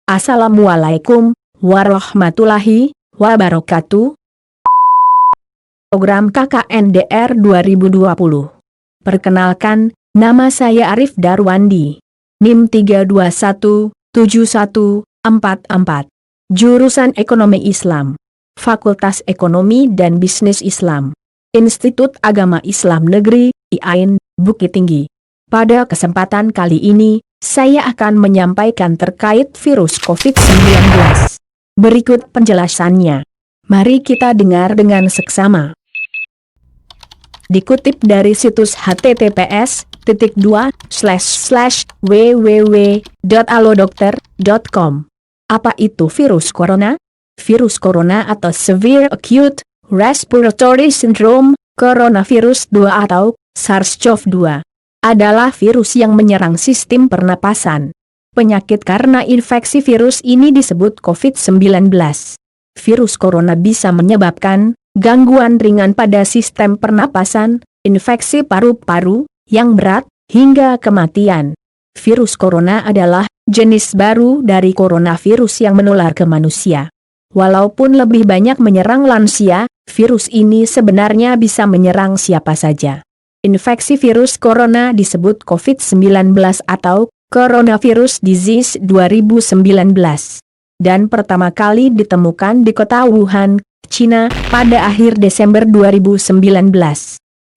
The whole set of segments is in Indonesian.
Assalamualaikum warahmatullahi wabarakatuh. Program KKNDR 2020. Perkenalkan, nama saya Arif Darwandi. NIM 3217144. Jurusan Ekonomi Islam. Fakultas Ekonomi dan Bisnis Islam. Institut Agama Islam Negeri, IAIN, Bukit Tinggi. Pada kesempatan kali ini, saya akan menyampaikan terkait virus COVID-19. Berikut penjelasannya. Mari kita dengar dengan seksama. Dikutip dari situs https://www.alodokter.com. Apa itu virus corona? Virus corona atau Severe Acute Respiratory Syndrome, Coronavirus 2 atau SARS-CoV-2. Adalah virus yang menyerang sistem pernapasan. Penyakit karena infeksi virus ini disebut COVID-19. Virus corona bisa menyebabkan gangguan ringan pada sistem pernapasan, infeksi paru-paru yang berat, hingga kematian. Virus corona adalah jenis baru dari coronavirus yang menular ke manusia. Walaupun lebih banyak menyerang lansia, virus ini sebenarnya bisa menyerang siapa saja. Infeksi virus corona disebut COVID-19 atau Coronavirus Disease 2019. Dan pertama kali ditemukan di kota Wuhan, China, pada akhir Desember 2019.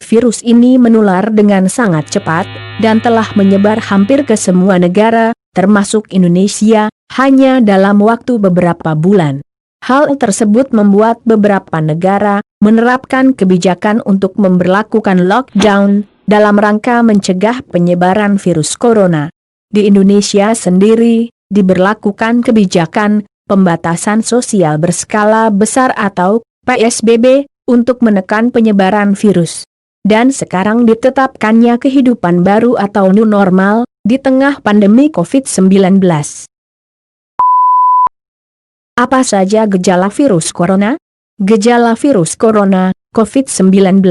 Virus ini menular dengan sangat cepat, dan telah menyebar hampir ke semua negara, termasuk Indonesia, hanya dalam waktu beberapa bulan. Hal tersebut membuat beberapa negara menerapkan kebijakan untuk memberlakukan lockdown dalam rangka mencegah penyebaran virus corona. Di Indonesia sendiri, diberlakukan kebijakan pembatasan sosial berskala besar atau PSBB untuk menekan penyebaran virus. Dan sekarang ditetapkannya kehidupan baru atau new normal di tengah pandemi COVID-19. Apa saja gejala virus corona? Gejala virus corona, COVID-19.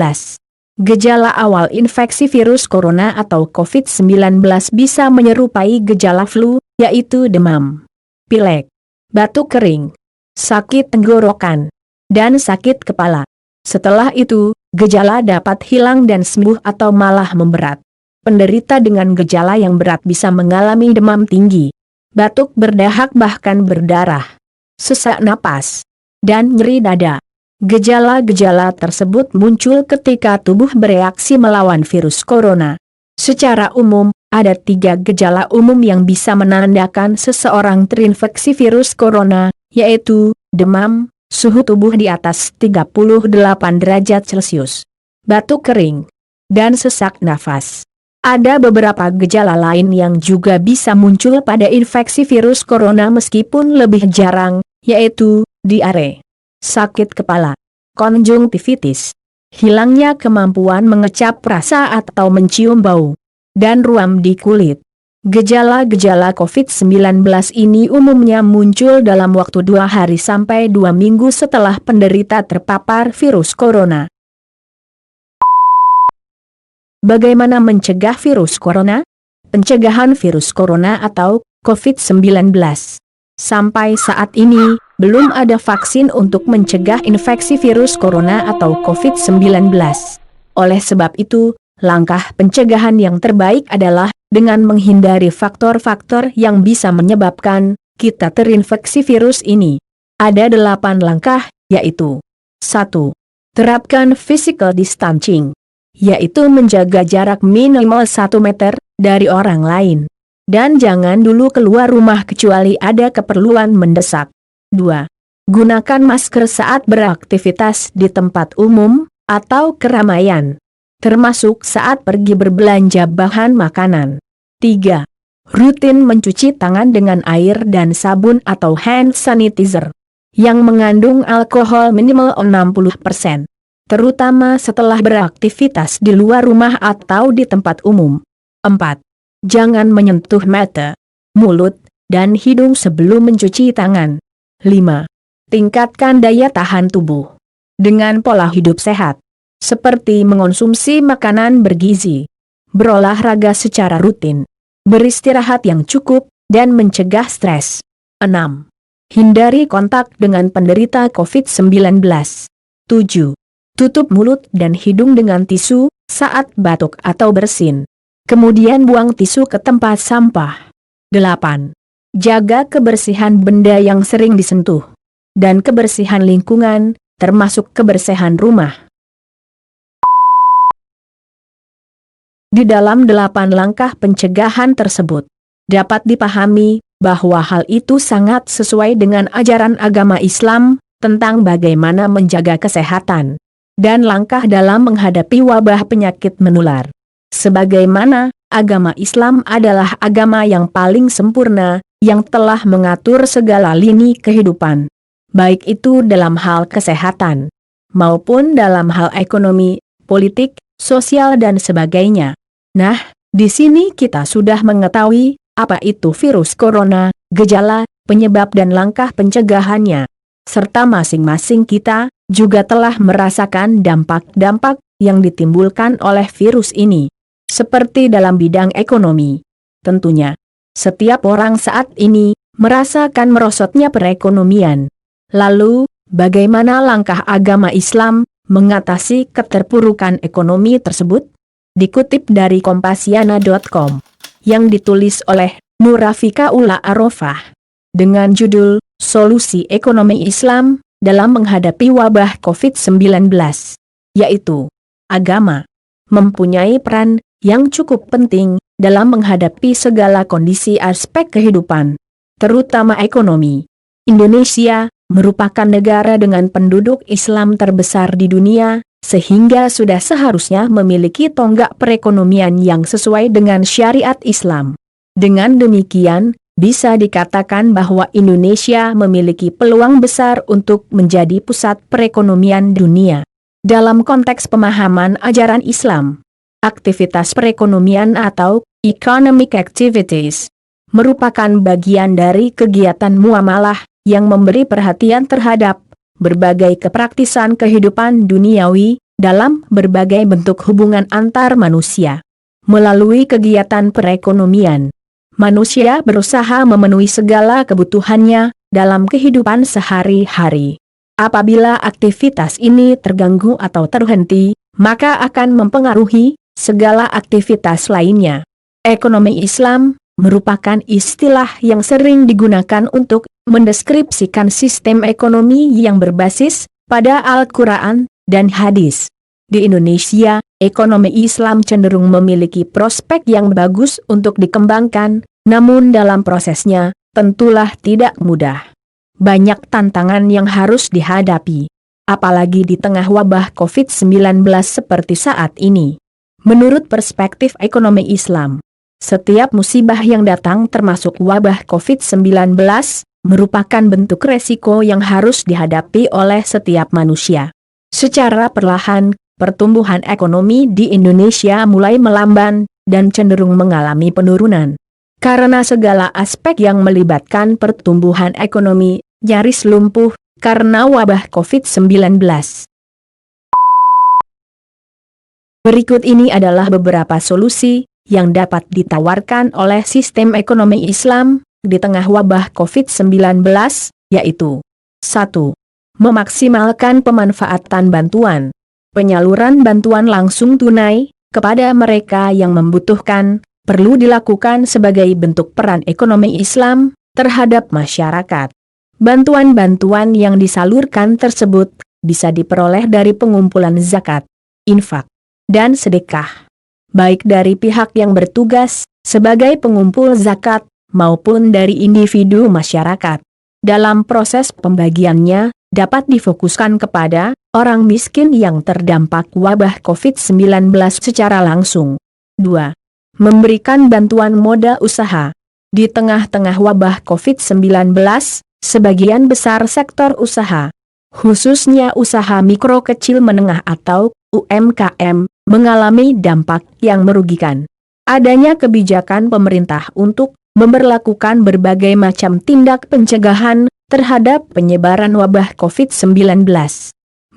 Gejala awal infeksi virus corona atau COVID-19 bisa menyerupai gejala flu, yaitu demam, pilek, batuk kering, sakit tenggorokan, dan sakit kepala. Setelah itu, gejala dapat hilang dan sembuh atau malah memberat. Penderita dengan gejala yang berat bisa mengalami demam tinggi, batuk berdahak bahkan berdarah, sesak napas, dan nyeri dada. Gejala-gejala tersebut muncul ketika tubuh bereaksi melawan virus corona. Secara umum, ada 3 gejala umum yang bisa menandakan seseorang terinfeksi virus corona, yaitu demam, suhu tubuh di atas 38 derajat Celcius, batuk kering, dan sesak nafas. Ada beberapa gejala lain yang juga bisa muncul pada infeksi virus corona meskipun lebih jarang, yaitu diare, sakit kepala, konjungtivitis, hilangnya kemampuan mengecap rasa atau mencium bau, dan ruam di kulit. Gejala-gejala COVID-19 ini umumnya muncul dalam waktu 2 hari sampai 2 minggu setelah penderita terpapar virus corona. Bagaimana mencegah virus corona? Pencegahan virus corona atau COVID-19. Sampai saat ini, belum ada vaksin untuk mencegah infeksi virus corona atau COVID-19. Oleh sebab itu, langkah pencegahan yang terbaik adalah dengan menghindari faktor-faktor yang bisa menyebabkan kita terinfeksi virus ini. Ada 8 langkah, yaitu 1. Terapkan physical distancing, yaitu menjaga jarak minimal 1 meter dari orang lain. Dan jangan dulu keluar rumah kecuali ada keperluan mendesak. 2. Gunakan masker saat beraktivitas di tempat umum atau keramaian, termasuk saat pergi berbelanja bahan makanan. 3. Rutin mencuci tangan dengan air dan sabun atau hand sanitizer yang mengandung alkohol minimal 60%, terutama setelah beraktivitas di luar rumah atau di tempat umum. 4. Jangan menyentuh mata, mulut, dan hidung sebelum mencuci tangan. 5. Tingkatkan daya tahan tubuh dengan pola hidup sehat, seperti mengonsumsi makanan bergizi, berolahraga secara rutin, beristirahat yang cukup, dan mencegah stres. 6. Hindari kontak dengan penderita COVID-19. 7. Tutup mulut dan hidung dengan tisu saat batuk atau bersin. Kemudian buang tisu ke tempat sampah. 8. Jaga kebersihan benda yang sering disentuh. Dan kebersihan lingkungan, termasuk kebersihan rumah. Di dalam 8 langkah pencegahan tersebut, dapat dipahami bahwa hal itu sangat sesuai dengan ajaran agama Islam tentang bagaimana menjaga kesehatan dan langkah dalam menghadapi wabah penyakit menular. Sebagaimana agama Islam adalah agama yang paling sempurna yang telah mengatur segala lini kehidupan, baik itu dalam hal kesehatan maupun dalam hal ekonomi, politik, sosial dan sebagainya. Nah, di sini kita sudah mengetahui apa itu virus corona, gejala, penyebab dan langkah pencegahannya. Serta masing-masing kita juga telah merasakan dampak-dampak yang ditimbulkan oleh virus ini. Seperti dalam bidang ekonomi. Tentunya, setiap orang saat ini merasakan merosotnya perekonomian. Lalu, bagaimana langkah agama Islam mengatasi keterpurukan ekonomi tersebut? Dikutip dari Kompasiana.com, yang ditulis oleh Nurafika Ula Arofah, dengan judul Solusi Ekonomi Islam dalam Menghadapi Wabah COVID-19, yaitu, agama mempunyai peran yang cukup penting dalam menghadapi segala kondisi aspek kehidupan, terutama ekonomi. Indonesia merupakan negara dengan penduduk Islam terbesar di dunia, sehingga sudah seharusnya memiliki tonggak perekonomian yang sesuai dengan syariat Islam. Dengan demikian, bisa dikatakan bahwa Indonesia memiliki peluang besar untuk menjadi pusat perekonomian dunia. Dalam konteks pemahaman ajaran Islam, aktivitas perekonomian atau economic activities merupakan bagian dari kegiatan muamalah yang memberi perhatian terhadap berbagai kepraktisan kehidupan duniawi dalam berbagai bentuk hubungan antar manusia. Melalui kegiatan perekonomian, manusia berusaha memenuhi segala kebutuhannya dalam kehidupan sehari-hari. Apabila aktivitas ini terganggu atau terhenti, maka akan mempengaruhi segala aktivitas lainnya. Ekonomi Islam merupakan istilah yang sering digunakan untuk mendeskripsikan sistem ekonomi yang berbasis pada Al-Quran dan hadis. Di Indonesia, ekonomi Islam cenderung memiliki prospek yang bagus untuk dikembangkan, namun dalam prosesnya, tentulah tidak mudah. Banyak tantangan yang harus dihadapi, apalagi di tengah wabah COVID-19 seperti saat ini. Menurut perspektif ekonomi Islam, setiap musibah yang datang termasuk wabah COVID-19, merupakan bentuk resiko yang harus dihadapi oleh setiap manusia. Secara perlahan, pertumbuhan ekonomi di Indonesia mulai melamban dan cenderung mengalami penurunan. Karena segala aspek yang melibatkan pertumbuhan ekonomi nyaris lumpuh karena wabah COVID-19. Berikut ini adalah beberapa solusi yang dapat ditawarkan oleh sistem ekonomi Islam di tengah wabah COVID-19, yaitu 1. Memaksimalkan pemanfaatan bantuan. Penyaluran bantuan langsung tunai kepada mereka yang membutuhkan perlu dilakukan sebagai bentuk peran ekonomi Islam terhadap masyarakat. Bantuan-bantuan yang disalurkan tersebut bisa diperoleh dari pengumpulan zakat, infak, dan sedekah, baik dari pihak yang bertugas sebagai pengumpul zakat maupun dari individu masyarakat. Dalam proses pembagiannya, dapat difokuskan kepada orang miskin yang terdampak wabah COVID-19 secara langsung. 2. Memberikan bantuan modal usaha. Di tengah-tengah wabah COVID-19, sebagian besar sektor usaha, khususnya usaha mikro kecil menengah atau UMKM, mengalami dampak yang merugikan. Adanya kebijakan pemerintah untuk memberlakukan berbagai macam tindak pencegahan terhadap penyebaran wabah COVID-19,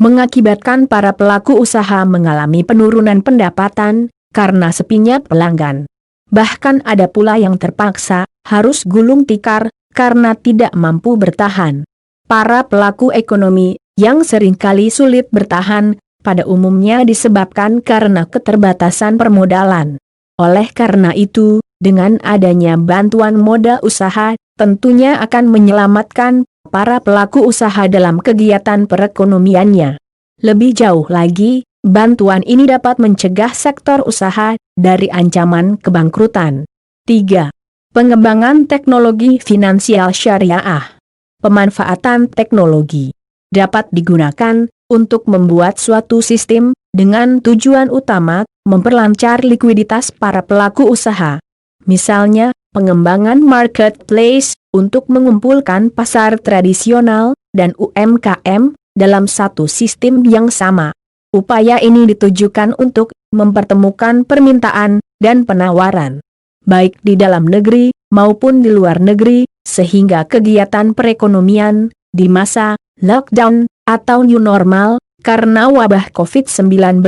mengakibatkan para pelaku usaha mengalami penurunan pendapatan karena sepinya pelanggan. Bahkan ada pula yang terpaksa harus gulung tikar karena tidak mampu bertahan. Para pelaku ekonomi yang seringkali sulit bertahan, pada umumnya disebabkan karena keterbatasan permodalan. Oleh karena itu, dengan adanya bantuan modal usaha, tentunya akan menyelamatkan para pelaku usaha dalam kegiatan perekonomiannya. Lebih jauh lagi, bantuan ini dapat mencegah sektor usaha dari ancaman kebangkrutan. 3. Pengembangan teknologi finansial syariah. Pemanfaatan teknologi dapat digunakan untuk membuat suatu sistem dengan tujuan utama memperlancar likuiditas para pelaku usaha. Misalnya, pengembangan marketplace untuk mengumpulkan pasar tradisional dan UMKM dalam satu sistem yang sama. Upaya ini ditujukan untuk mempertemukan permintaan dan penawaran, baik di dalam negeri maupun di luar negeri, sehingga kegiatan perekonomian di masa lockdown atau new normal karena wabah COVID-19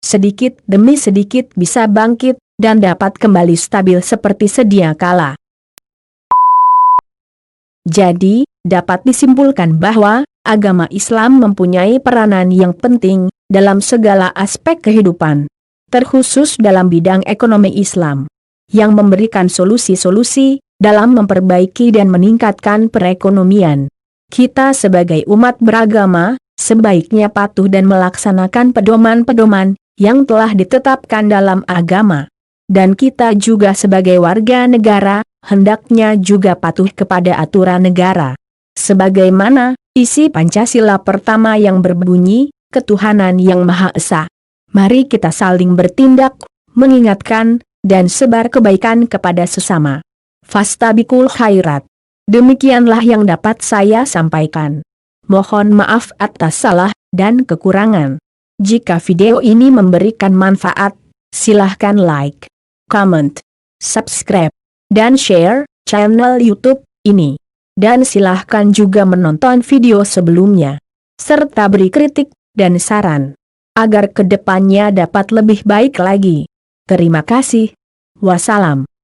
sedikit demi sedikit bisa bangkit dan dapat kembali stabil seperti sedia kala. Jadi, dapat disimpulkan bahwa agama Islam mempunyai peranan yang penting dalam segala aspek kehidupan, terkhusus dalam bidang ekonomi Islam, yang memberikan solusi-solusi dalam memperbaiki dan meningkatkan perekonomian. Kita sebagai umat beragama, sebaiknya patuh dan melaksanakan pedoman-pedoman yang telah ditetapkan dalam agama. Dan kita juga sebagai warga negara, hendaknya juga patuh kepada aturan negara. Sebagaimana isi Pancasila pertama yang berbunyi, ketuhanan yang Maha Esa. Mari kita saling bertindak, mengingatkan, dan sebar kebaikan kepada sesama. Fastabikul khairat. Demikianlah yang dapat saya sampaikan. Mohon maaf atas salah dan kekurangan. Jika video ini memberikan manfaat, silahkan like, comment, subscribe, dan share channel YouTube ini. Dan silahkan juga menonton video sebelumnya, serta beri kritik dan saran, agar kedepannya dapat lebih baik lagi. Terima kasih. Wassalam.